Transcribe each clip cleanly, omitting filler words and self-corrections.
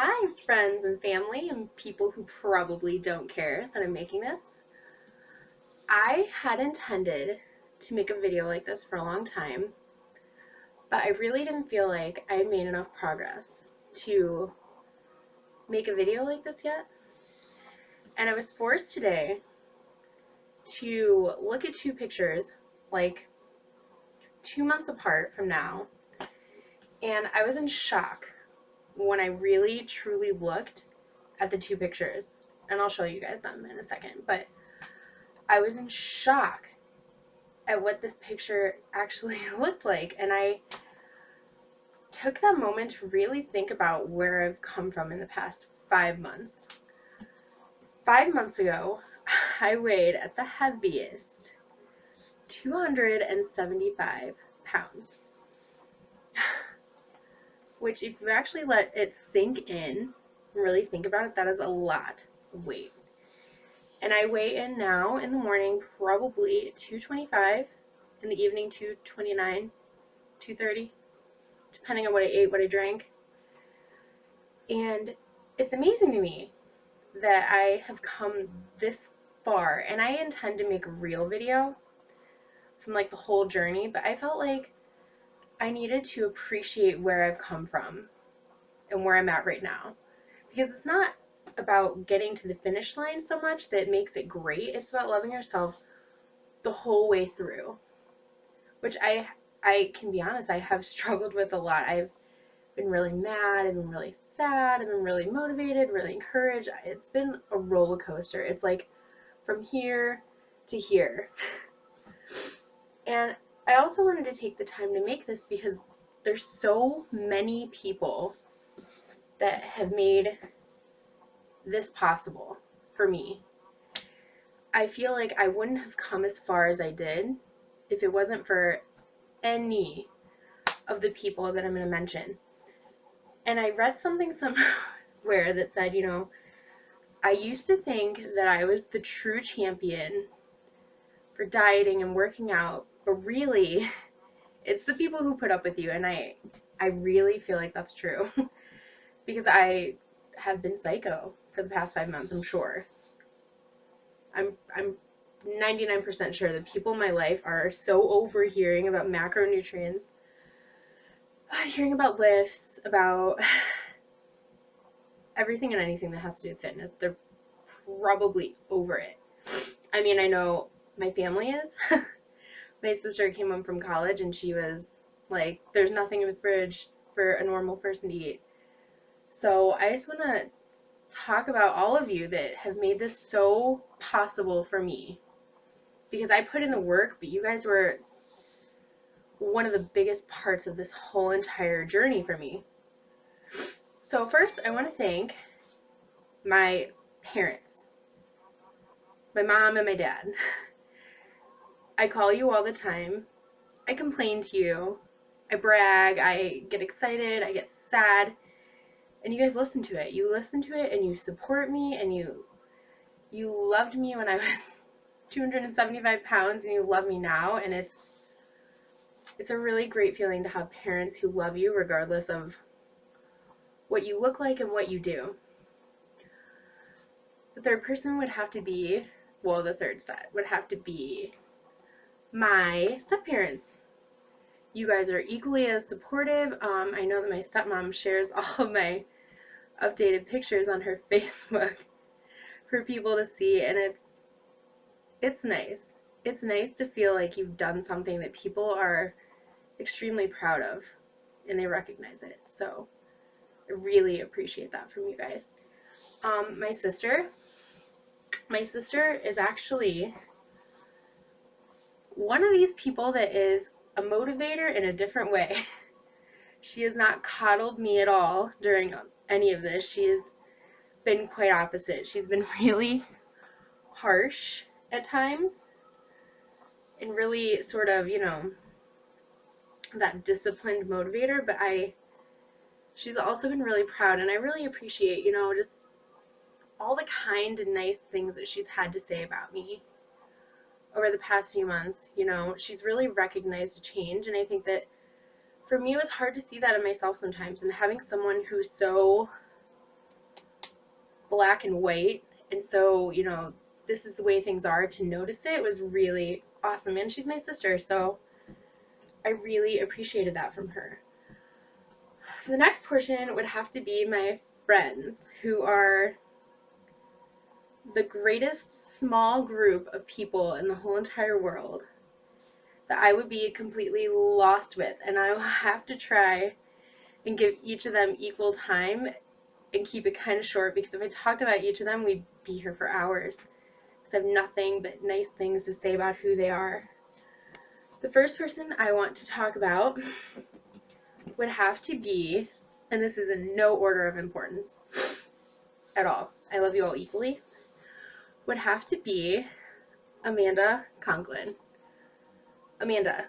Hi, friends and family, and people who probably don't care that I'm making this. I had intended to make a video like this for a long time, but I really didn't feel like I had made enough progress to make a video like this yet. And I was forced today to look at two pictures, like 2 months apart from now, and I was in shock when I really truly looked at the two pictures. And I'll show you guys them in a second, but I was in shock at what this picture actually looked like. And I took that moment to really think about where I've come from in the past 5 months. 5 months ago, I weighed at the heaviest 275 pounds, which, if you actually let it sink in and really think about it, that is a lot of weight. And I weigh in now in the morning probably 225, in the evening 229, 230, depending on what I ate, what I drank. And it's amazing to me that I have come this far, and I intend to make a real video from like the whole journey, but I felt like I needed to appreciate where I've come from and where I'm at right now, because it's not about getting to the finish line so much that makes it great. It's about loving yourself the whole way through, which I can be honest, I have struggled with a lot. I've been really mad, I've been really sad, I've been really motivated, really encouraged. It's been a roller coaster. It's like from here to here. And I also wanted to take the time to make this because there's so many people that have made this possible for me. I feel like I wouldn't have come as far as I did if it wasn't for any of the people that I'm going to mention. And I read something somewhere that said, I used to think that I was the true champion for dieting and working out, but really, it's the people who put up with you. And I really feel like that's true because I have been psycho for the past 5 months, I'm sure. I'm 99% sure that people in my life are so over hearing about macronutrients, hearing about lifts, about everything and anything that has to do with fitness. They're probably over it. I mean, I know my family is. My sister came home from college and she was like, there's nothing in the fridge for a normal person to eat. So I just want to talk about all of you that have made this so possible for me, because I put in the work, but you guys were one of the biggest parts of this whole entire journey for me. So first, I want to thank my parents, my mom and my dad. I call you all the time. I complain to you. I brag. I get excited. I get sad. And you guys listen to it. You listen to it and you support me, and you loved me when I was 275 pounds, and you love me now. And it's a really great feeling to have parents who love you regardless of what you look like and what you do. The third person would have to be, well, the third set would have to be my step-parents. You guys are equally as supportive. I know that my stepmom shares all of my updated pictures on her Facebook for people to see, and it's nice. It's nice to feel like you've done something that people are extremely proud of and they recognize it. So I really appreciate that from you guys. My sister is actually one of these people that is a motivator in a different way. She has not coddled me at all during any of this. She has been quite opposite. She's been really harsh at times and really sort of, that disciplined motivator, but she's also been really proud, and I really appreciate, just all the kind and nice things that she's had to say about me over the past few months. She's really recognized a change, and I think that for me it was hard to see that in myself sometimes, and having someone who's so black and white. And so, this is the way things are. To notice it was really awesome. And she's my sister, so I really appreciated that from her. The next portion would have to be my friends, who are the greatest small group of people in the whole entire world that I would be completely lost with. And I will have to try and give each of them equal time and keep it kind of short, because if I talked about each of them, we'd be here for hours. Because I have nothing but nice things to say about who they are. The first person I want to talk about would have to be, and this is in no order of importance at all, I love you all equally, would have to be Amanda Conklin. Amanda,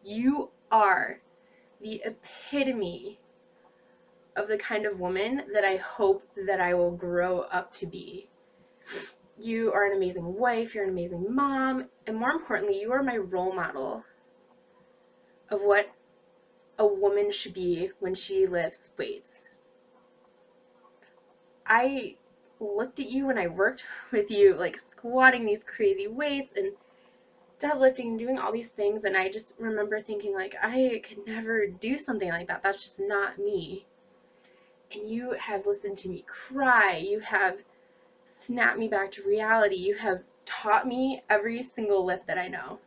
you are the epitome of the kind of woman that I hope that I will grow up to be. You are an amazing wife, you're an amazing mom, and more importantly, you are my role model of what a woman should be when she lifts weights. I looked at you when I worked with you, like squatting these crazy weights and deadlifting and doing all these things, and I just remember thinking, like, I could never do something like that. That's just not me. And you have listened to me cry. You have snapped me back to reality. You have taught me every single lift that I know.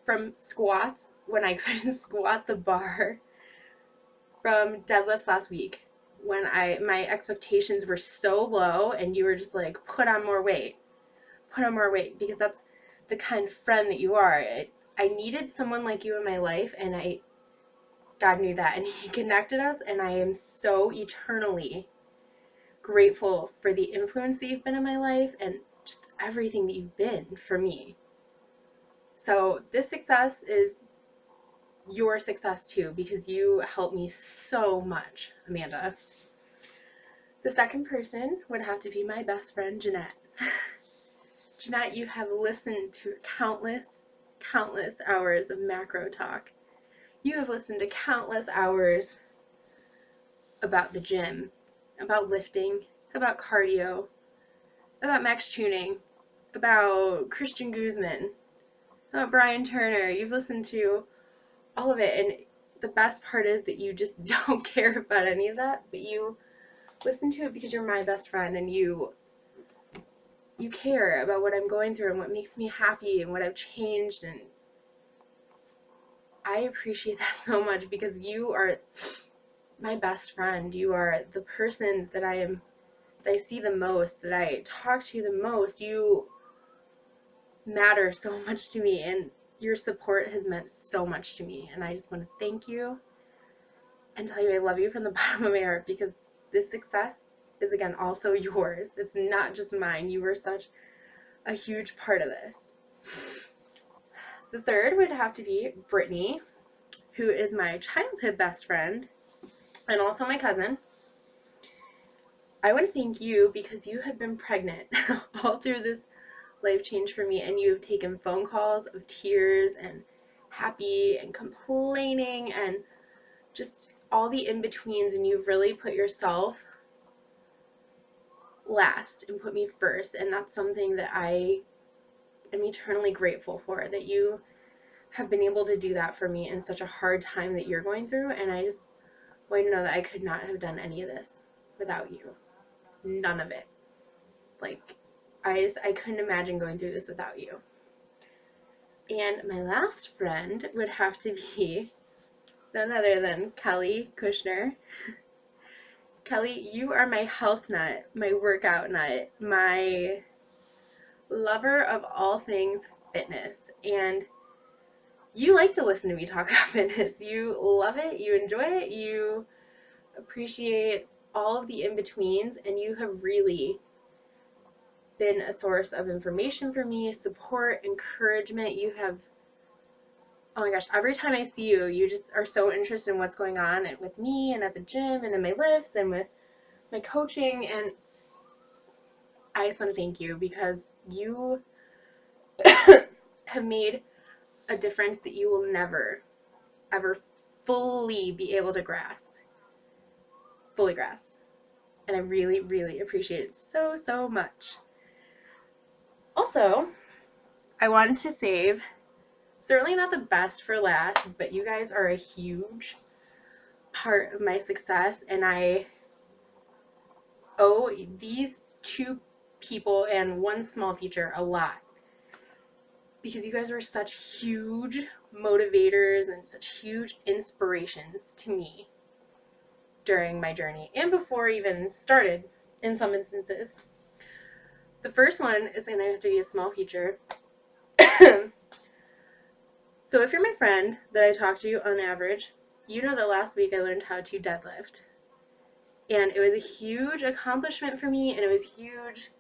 From squats when I couldn't squat the bar, from deadlifts last week when my expectations were so low and you were just like, put on more weight, because that's the kind of friend that you are. I needed someone like you in my life, and God knew that, and He connected us, and I am so eternally grateful for the influence that you've been in my life and just everything that you've been for me. So this success is your success too, because you helped me so much, Amanda. The second person would have to be my best friend, Jeanette. Jeanette, you have listened to countless hours of macro talk. You have listened to countless hours about the gym, about lifting, about cardio, about max tuning, about Christian Guzman, about Brian Turner. You've listened to all of it, and the best part is that you just don't care about any of that, but you listen to it because you're my best friend, and you care about what I'm going through and what makes me happy and what I've changed, and I appreciate that so much, because you are my best friend. You are the person that I see the most, that I talk to the most. You matter so much to me, and your support has meant so much to me, and I just want to thank you and tell you I love you from the bottom of my heart, because this success is, again, also yours. It's not just mine. You were such a huge part of this. The third would have to be Brittany, who is my childhood best friend and also my cousin. I want to thank you because you have been pregnant all through this life change for me, and you have taken phone calls of tears and happy and complaining and just all the in-betweens, and you've really put yourself last and put me first, and that's something that I am eternally grateful for, that you have been able to do that for me in such a hard time that you're going through, and I just want you to know that I could not have done any of this without you. None of it. Like, I couldn't imagine going through this without you. And my last friend would have to be none other than Kelly Kushner. Kelly, you are my health nut, my workout nut, my lover of all things fitness, and you like to listen to me talk about fitness. You love it, you enjoy it, you appreciate all of the in-betweens, and you have really been a source of information for me, support, encouragement. You have, oh my gosh, every time I see you, you just are so interested in what's going on with me and at the gym and in my lifts and with my coaching, and I just want to thank you, because you have made a difference that you will never, ever fully be able to grasp. Fully grasp. and I really, really appreciate it so, so much. Also, I wanted to save, certainly not the best for last, but you guys are a huge part of my success, and I owe these two people and one small feature a lot, because you guys were such huge motivators and such huge inspirations to me during my journey and before I even started in some instances. The first one is going to have to be a small feature. So if you're my friend that I talk to on average, you know that last week I learned how to deadlift. And it was a huge accomplishment for me, and it was a huge,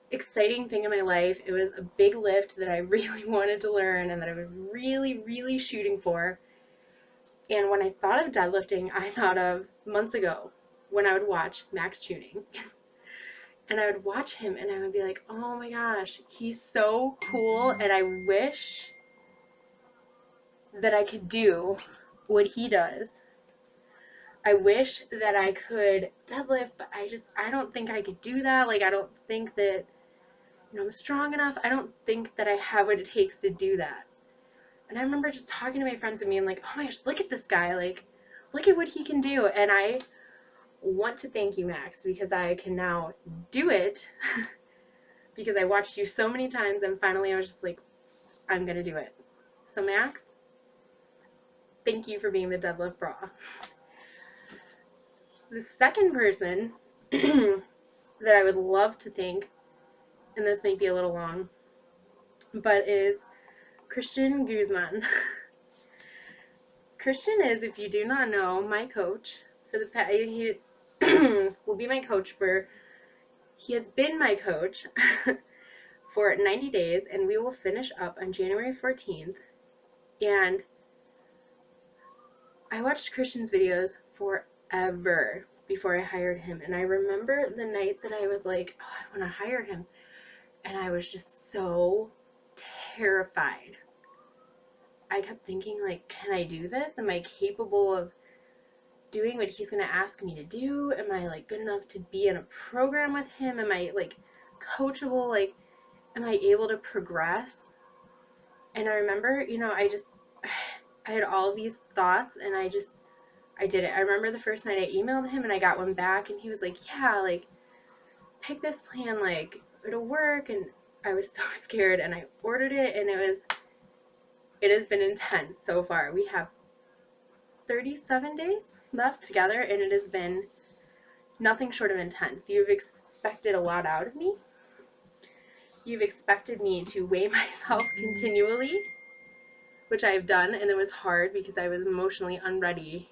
exciting thing in my life. It was a big lift that I really wanted to learn and that I was really, really shooting for. And when I thought of deadlifting, I thought of months ago when I would watch Max tuning. And I would watch him and I would be like, oh my gosh, he's so cool, and I wish that I could do what he does. I wish that I could deadlift, but I don't think I could do that. Like, I don't think that, I'm strong enough. I don't think that I have what it takes to do that. And I remember just talking to my friends and being like, oh my gosh, look at this guy. Like, look at what he can do. And I want to thank you, Max, because I can now do it because I watched you so many times, and finally I was just like, I'm going to do it. So Max, thank you for being the deadlift bra. The second person that I would love to thank, and this may be a little long, but is Christian Guzman. Christian is, if you do not know, my coach for the past. He will be my coach for. He has been my coach for 90 days, and we will finish up on January 14th. And I watched Christian's videos forever before I hired him, and I remember the night that I was like, oh, I want to hire him, and I was just so terrified. I kept thinking, like, can I do this? Am I capable of doing what he's going to ask me to do? Am I, like, good enough to be in a program with him? Am I, like, coachable? Like, am I able to progress? And I remember, I had all these thoughts, and I did it. I remember the first night I emailed him and I got one back, and he was like, yeah, like, pick this plan, like, it'll work. And I was so scared, and I ordered it, and it has been intense so far. We have 37 days left together, and it has been nothing short of intense. You've expected a lot out of me. You've expected me to weigh myself continually, which I've done, and it was hard because I was emotionally unready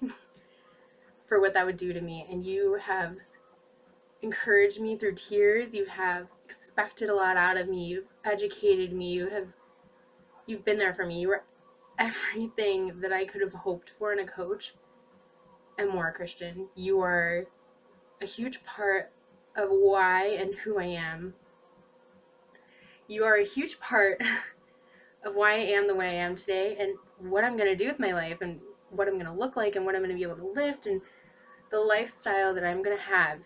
for what that would do to me. And you have encouraged me through tears. You have expected a lot out of me. You've educated me. You've been there for me. You were everything that I could have hoped for in a coach and more, Christian. You are a huge part of why and who I am. You are a huge part of why I am the way I am today, and what I'm going to do with my life, and what I'm going to look like, and what I'm going to be able to lift, and the lifestyle that I'm going to have.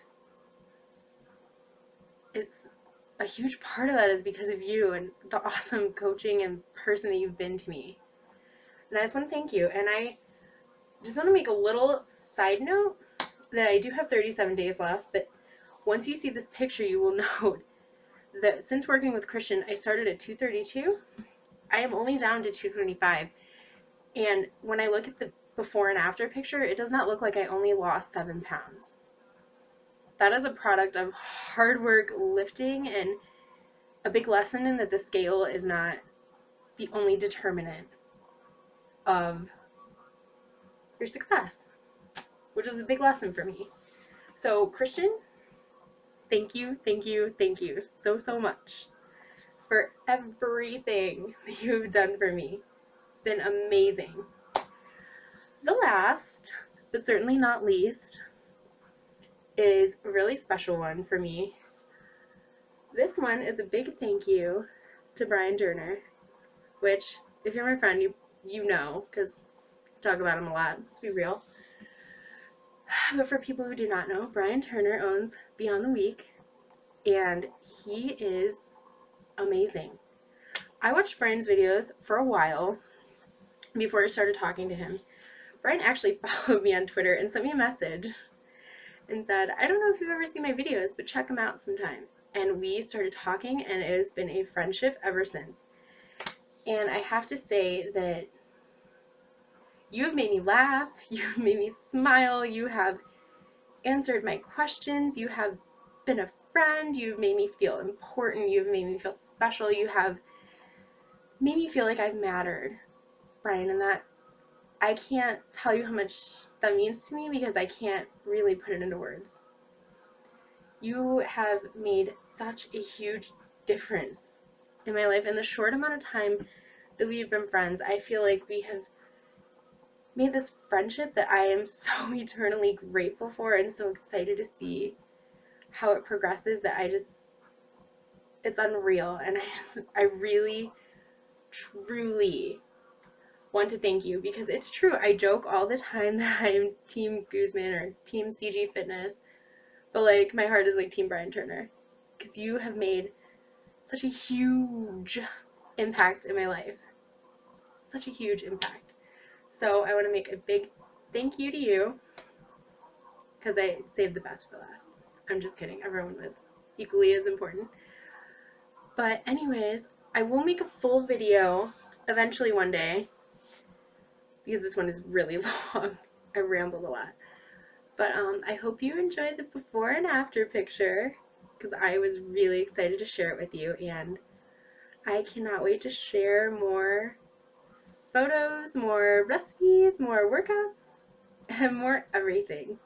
It's a huge part of that is because of you and the awesome coaching and person that you've been to me. And I just want to thank you. And I just want to make a little side note that I do have 37 days left, but once you see this picture, you will note that since working with Christian, I started at 232. I am only down to 225. And when I look at the before and after picture, it does not look like I only lost 7 pounds. That is a product of hard work, lifting, and a big lesson in that the scale is not the only determinant of your success, which was a big lesson for me. So, Christian, thank you, thank you, thank you so, so much for everything that you've done for me. It's been amazing. The last, but certainly not least, is a really special one for me. This one is a big thank you to Brian Durner, which, if you're my friend, you know, because I talk about him a lot. Let's be real. But for people who do not know, Brian Turner owns Beyond the Week, and he is amazing. I watched Brian's videos for a while before I started talking to him. Brian actually followed me on Twitter and sent me a message and said, I don't know if you've ever seen my videos, but check them out sometime. And we started talking, and it has been a friendship ever since. And I have to say that you have made me laugh, you have made me smile, you have answered my questions, you have been a friend, you've made me feel important, you've made me feel special, you have made me feel like I've mattered, Brian, and that I can't tell you how much that means to me because I can't really put it into words. You have made such a huge difference in my life in the short amount of time that we've been friends. I feel like we have made this friendship that I am so eternally grateful for and so excited to see how it progresses that it's unreal. And I really, truly want to thank you because it's true. I joke all the time that I am Team Guzman or Team CG Fitness, but like my heart is like Team Brian Turner because you have made such a huge impact in my life. Such a huge impact. So I want to make a big thank you to you because I saved the best for last. I'm just kidding. Everyone was equally as important. But anyways, I will make a full video eventually one day because this one is really long. I rambled a lot. But I hope you enjoyed the before and after picture because I was really excited to share it with you, and I cannot wait to share more photos, more recipes, more workouts, and more everything.